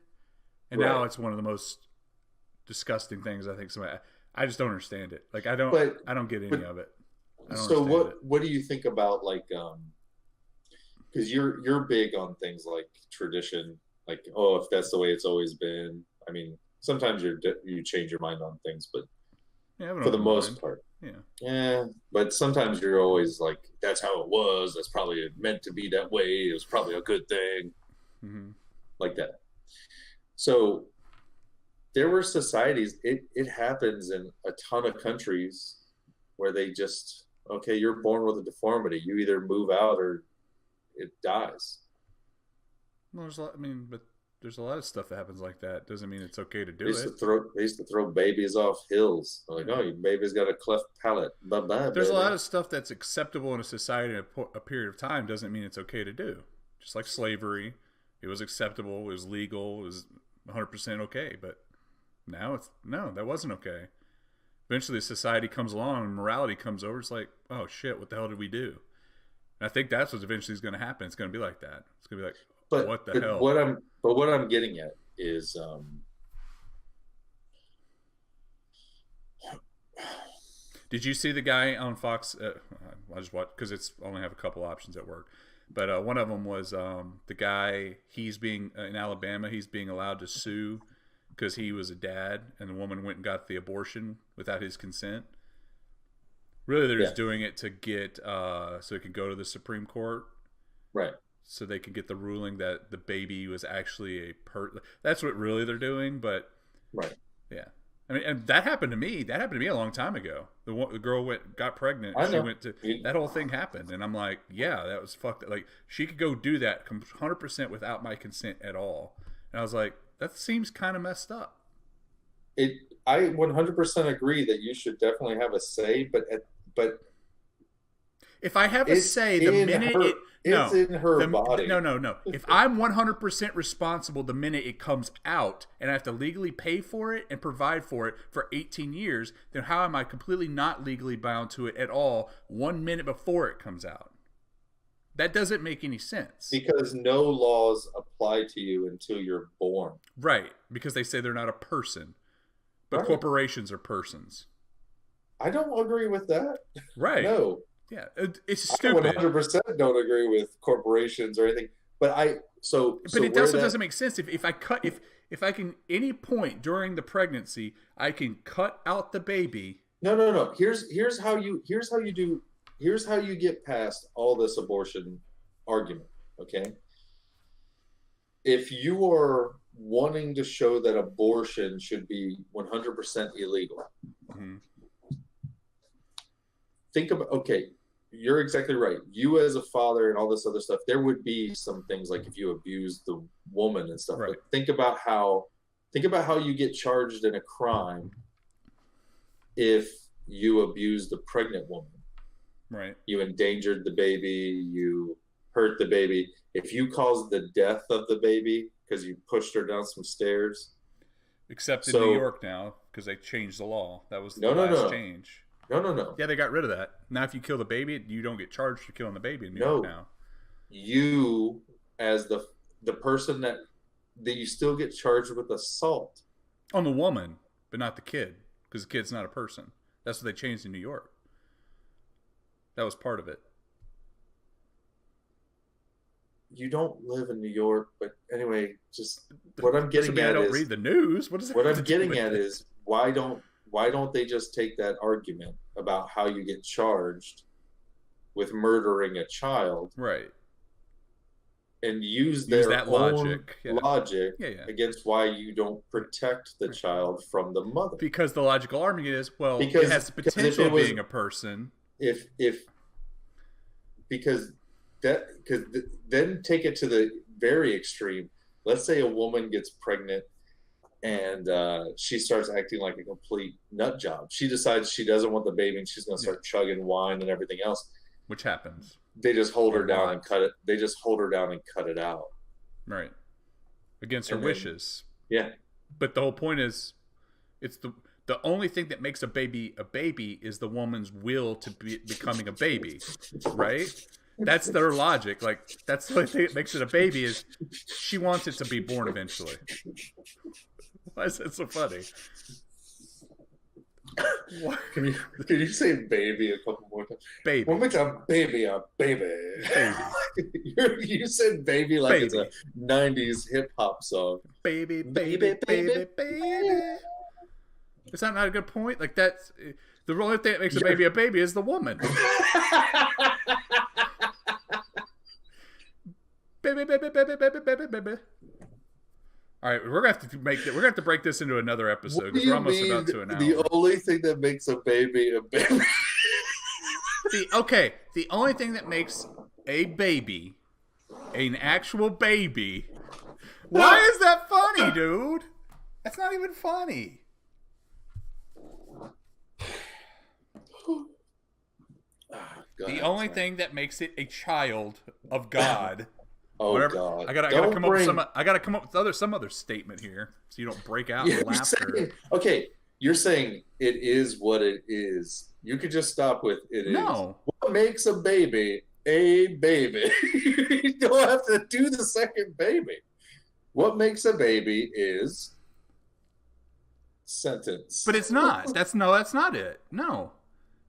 And now it's one of the most disgusting things I think I just don't understand it. Like I don't get any of it. So what do you think about because you're big on things like tradition, like, oh, if that's the way it's always been. I mean, sometimes you change your mind on things, but for the most part, yeah. But sometimes you're always like, that's how it was. That's probably meant to be that way. It was probably a good thing, like that. So there were societies. It happens in a ton of countries where they just, okay, you're born with a deformity. You either move out or it dies. Well, but There's a lot of stuff that happens like that. Doesn't mean it's okay to do They used to throw babies off hills. Like, oh, your baby's got a cleft palate. Bye bye. There's baby. a lot of stuff that's acceptable in a society in a period of time. Doesn't mean it's okay to do. Just like slavery, it was acceptable, it was legal, it was 100% okay. But now that wasn't okay. Eventually, society comes along and morality comes over. It's like, oh shit, what the hell did we do? And I think that's what eventually is going to happen. It's going to be like that. It's going to be like, what the hell? What I'm getting at is, did you see the guy on Fox? I just watched because it's only have a couple options at work. But one of them was the guy. He's being in Alabama. He's being allowed to sue because he was a dad, and the woman went and got the abortion without his consent. Really, they're just doing it to get so it can go to the Supreme Court, right? So they can get the ruling that the baby was actually That's what really they're doing. But right, yeah. I mean, and that happened to me. That happened to me a long time ago. The girl got pregnant. She went to that whole thing happened, and I'm like, yeah, that was fucked. Like she could go do that 100% without my consent at all. And I was like, that seems kind of messed up. I 100% agree that you should definitely have a say, but if I have a say, the minute it's in her body. No. If I'm 100% responsible the minute it comes out and I have to legally pay for it and provide for it for 18 years, then how am I completely not legally bound to it at all 1 minute before it comes out? That doesn't make any sense. Because no laws apply to you until you're born. Right, because they say they're not a person. But corporations are persons. I don't agree with that. Right. No. Yeah, it's stupid. I 100% don't agree with corporations or anything. But it also doesn't make sense if I can any point during the pregnancy I can cut out the baby. No. Here's how you get past all this abortion argument. Okay. If you are wanting to show that abortion should be 100% illegal, think about, okay, you're exactly right. You as a father and all this other stuff, there would be some things like if you abuse the woman and stuff. Right. But think about how you get charged in a crime if you abuse the pregnant woman. Right. You endangered the baby, you hurt the baby. If you caused the death of the baby because you pushed her down some stairs. Except in New York now, because they changed the law. That was the last change. No. Yeah, they got rid of that. Now, if you kill the baby, you don't get charged for killing the baby in New York now. You, as the person that you still get charged with assault. On the woman, but not the kid, because the kid's not a person. That's what they changed in New York. That was part of it. You don't live in New York, but anyway, just what I'm getting at is I don't read the news. What I'm getting at is why don't they just take that argument about how you get charged with murdering a child, right, and use that logic against why you don't protect the child from the mother? Because the logical argument is, well, it has the potential of being a person. Then take it to the very extreme. Let's say a woman gets pregnant and she starts acting like a complete nut job. She decides she doesn't want the baby and she's going to start chugging wine and everything else. Which happens. They just hold her down and cut it. They just hold her down and cut it out. Right. Against her wishes. Yeah. But the whole point is, it's the only thing that makes a baby is the woman's will to be becoming a baby, right? That's their logic. Like, that's the only thing that makes it a baby is she wants it to be born eventually. Why is that so funny? Can you say baby a couple more times? Baby. What makes a baby a baby? You said baby like it's a 90s hip-hop song. Baby. Is that not a good point? Like, that's the only thing that makes a baby is the woman. baby. All right, we're gonna have to break this into another episode because we're almost about to an hour. The only thing that makes a baby a baby. The only thing that makes a baby, an actual baby, Why is that funny, dude? That's not even funny. The only thing that makes it a child of God. Oh, whatever. God! I gotta come up with some other statement here, so you don't break out in laughter. You're saying it is what it is. You could just stop with it No. is. What makes a baby a baby? You don't have to do the second baby. What makes a baby is sentence. But it's not. That's not it. No.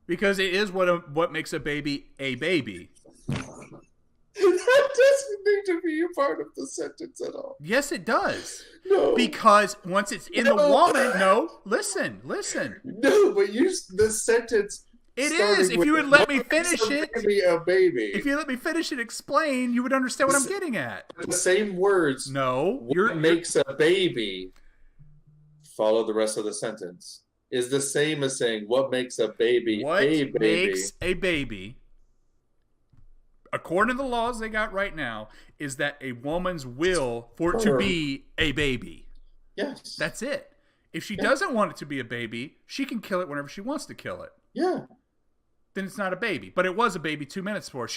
Because it is what makes a baby a baby. That doesn't need to be a part of the sentence at all. Yes, it does. No. Because once it's in the woman, listen. No, but the sentence. It is. If you would let me finish it. A baby. If you let me finish it, explain, you would understand what I'm getting at. The same words. No. What makes a baby, follow the rest of the sentence, is the same as saying what makes a baby a baby. What makes a baby, according to the laws they got right now, is that a woman's will for it to be a baby. Yes. That's it. If she doesn't want it to be a baby, she can kill it whenever she wants to kill it. Yeah. Then it's not a baby. But it was a baby 2 minutes before.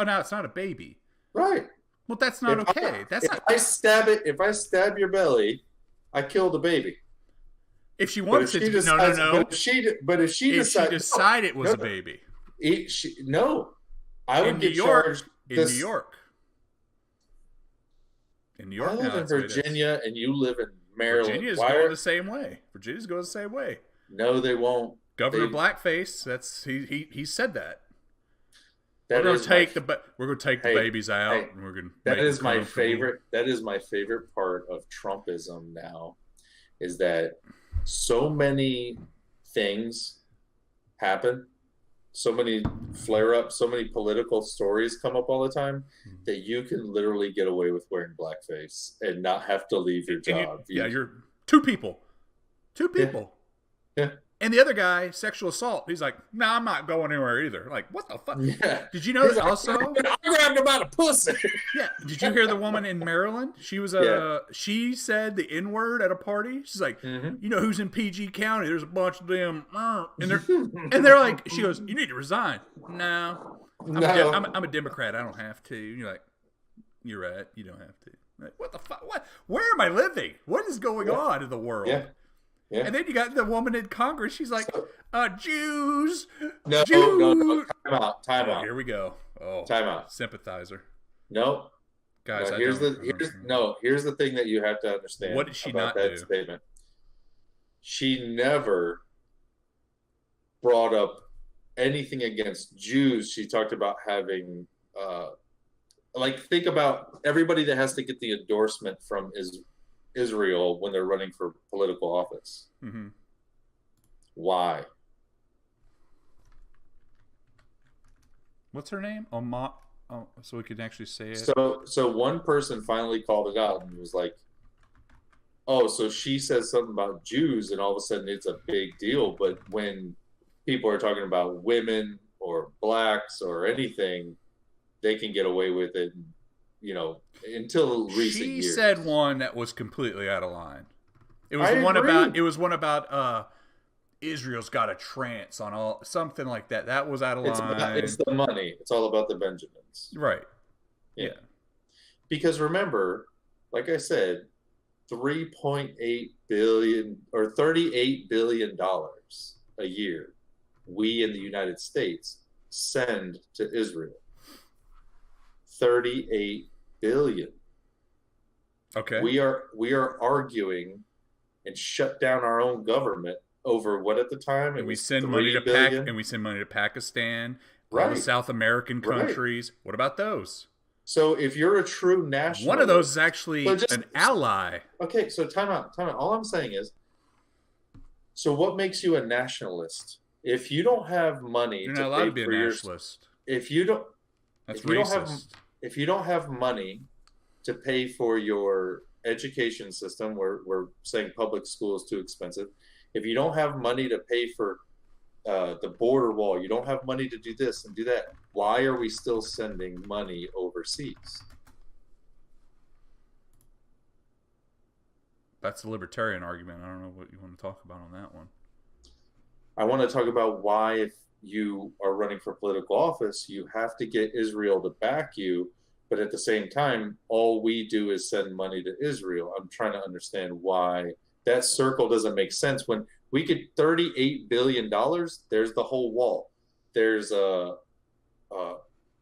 Now it's not a baby. Right. Well, that's not okay. If I stab your belly, I killed a baby. If she wants it to, no. But if she decided it was a baby. I would get charged. In New York. In New York, I live in Virginia, and you live in Maryland. Virginia's going the same way. Virginia's going the same way. No, they won't. Governor Blackface. He said that. We're going to take the babies out, and we're going to. That is my favorite. That is my favorite part of Trumpism now, is that so many things happen, so many flare-ups, so many political stories come up all the time that you can literally get away with wearing blackface and not have to leave your job. You're two people. Yeah. And the other guy, sexual assault. He's like, "No, I'm not going anywhere either." Like, what the fuck? Yeah. Did you know that also? I grabbed him by the pussy. Yeah. Did you hear the woman in Maryland? She was she said the N-word at a party. She's like, "You know who's in PG County? There's a bunch of them." And they're like, she goes, "You need to resign." No. I'm a Democrat. I don't have to. And you're like, "You're right. You don't have to." Like, what the fuck? What? Where am I living? What is going on in the world? Yeah. Yeah. And then you got the woman in Congress. She's like, Jews. No. Time out. Here we go. Oh, time out. Sympathizer. No. Guys, here's the thing that you have to understand. What did she about not that do? Statement. She never brought up anything against Jews. She talked about having, think about everybody that has to get the endorsement from Israel when they're running for political office. Mm-hmm. Why? What's her name? So we can actually say it. So one person finally called it out and was like, "Oh, so she says something about Jews, and all of a sudden it's a big deal." But when people are talking about women or blacks or anything, they can get away with it. Until recent years. She said one that was completely out of line. It was one about Israel's got a trance on something like that. That was out of line. It's the money. It's all about the Benjamins. Right. Yeah. Because remember, like I said, $3.8 billion or $38 billion a year we in the United States send to Israel. 38 billion. Okay. We are arguing and shut down our own government over what at the time, and we send money to Pakistan, all the South American countries. Right. What about those? So if you're a true nationalist, one of those is actually an ally. Okay, so time out. All I'm saying is, so what makes you a nationalist? If you don't have money, you're not allowed to be a nationalist. If you don't, that's racist. If you don't have money to pay for your education system, we're saying public school is too expensive. If you don't have money to pay for the border wall, you don't have money to do this and do that, why are we still sending money overseas? That's the libertarian argument. I don't know what you want to talk about on that one. I want to talk about why, if you are running for political office, you have to get Israel to back you, but at the same time, all we do is send money to Israel. I'm trying to understand why that circle doesn't make sense. When we get $38 billion, there's the whole wall. There's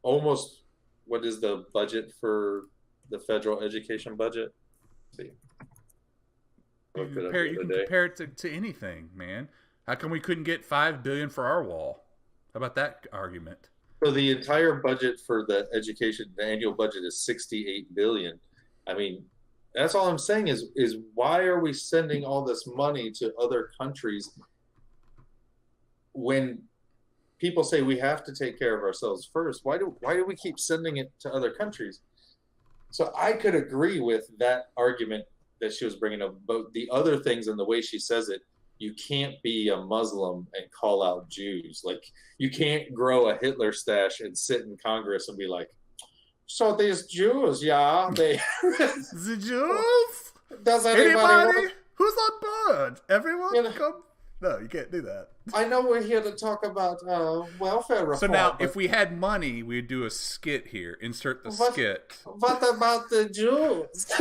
almost, what is the budget for the federal education budget? Let's see. You can compare it to anything, man. How come we couldn't get $5 billion for our wall? How about that argument? So the entire budget for the education, the annual budget is $68 billion. I mean, that's all I'm saying is why are we sending all this money to other countries when people say we have to take care of ourselves first? Why do we keep sending it to other countries? So I could agree with that argument that she was bringing up, but the other things and the way she says it, you can't be a Muslim and call out Jews. Like, you can't grow a Hitler stash and sit in Congress and be like, so these Jews, yeah, they... The Jews? Does anybody who's on board? Everyone, you know, come. No, you can't do that. I know we're here to talk about welfare reform. So now, if we had money, we'd do a skit here. Insert the skit. What about the Jews?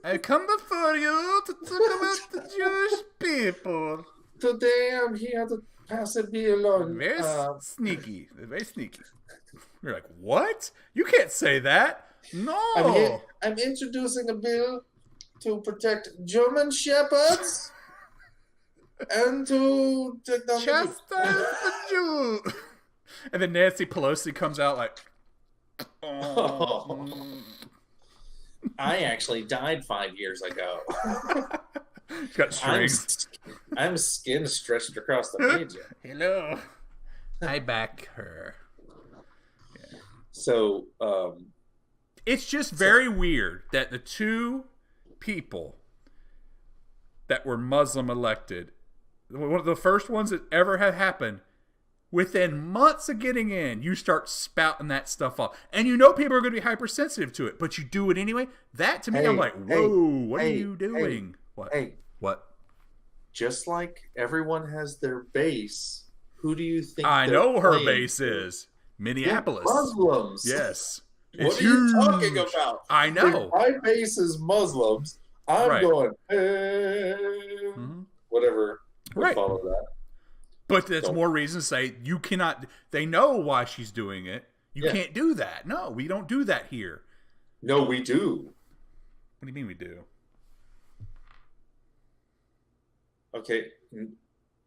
I come before you to talk about the Jewish people. Today I'm here to pass a bill on... Very sneaky. Very sneaky. You're like, what? You can't say that. No. I'm introducing a bill to protect German shepherds and to chastise the Jew. And then Nancy Pelosi comes out like, I actually died 5 years ago. She's got strings. I'm skin stretched across the page. Hello. I back her. Yeah. So, it's just very weird that the two people that were Muslim elected, one of the first ones that ever had happened, within months of getting in, you start spouting that stuff off. And you know people are going to be hypersensitive to it, but you do it anyway. That, to me, I'm like, whoa, what are you doing? What? What? Just like everyone has their base, who do you think I know her base is? Minneapolis. Yeah, Muslims. Yes. What are you talking about? I know. If my base is Muslims, I'm going, whatever. Right. Follow that. But that's more reason to say you cannot. They know why she's doing it. You can't do that. No, we don't do that here. No, we do. What do you mean we do? Okay.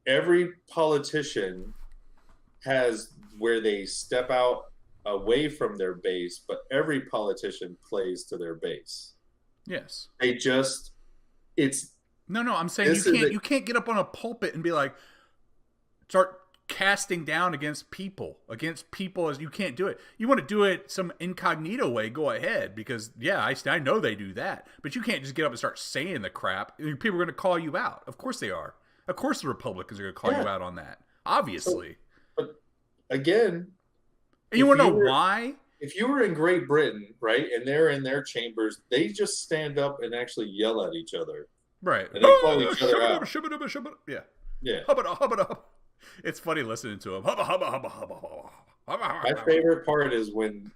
Every politician has where they step out away from their base, but every politician plays to their base. Yes. They just, it's... No, I'm saying you can't get up on a pulpit and be like, start casting down against people as you can't do it. You want to do it some incognito way, go ahead, because I know they do that, but you can't just get up and start saying the crap. People are going to call you out. Of course they are. Of course the Republicans are going to call you out on that. Obviously. But again, and you want to know why? If you were in Great Britain, right, and they're in their chambers, they just stand up and actually yell at each other. Right. And they call each other out. Yeah. Yeah. Hubba. It's funny listening to him. My favorite part is when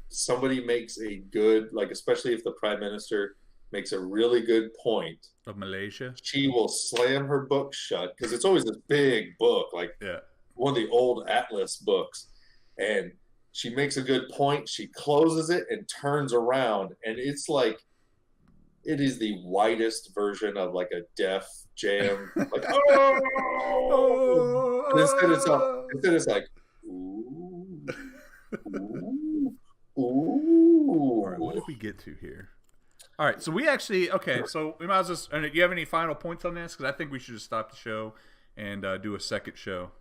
somebody makes a good, like, especially if the prime minister makes a really good point of Malaysia, she will slam her book shut, because it's always this big book, like one of the old Atlas books, and she makes a good point, she closes it and turns around, and it's like, it is the whitest version of like a Def Jam, like and instead it's like ooh. All right, what did we get to here? All right, so we actually so we might as well. Do you have any final points on this? Because I think we should just stop the show and do a second show.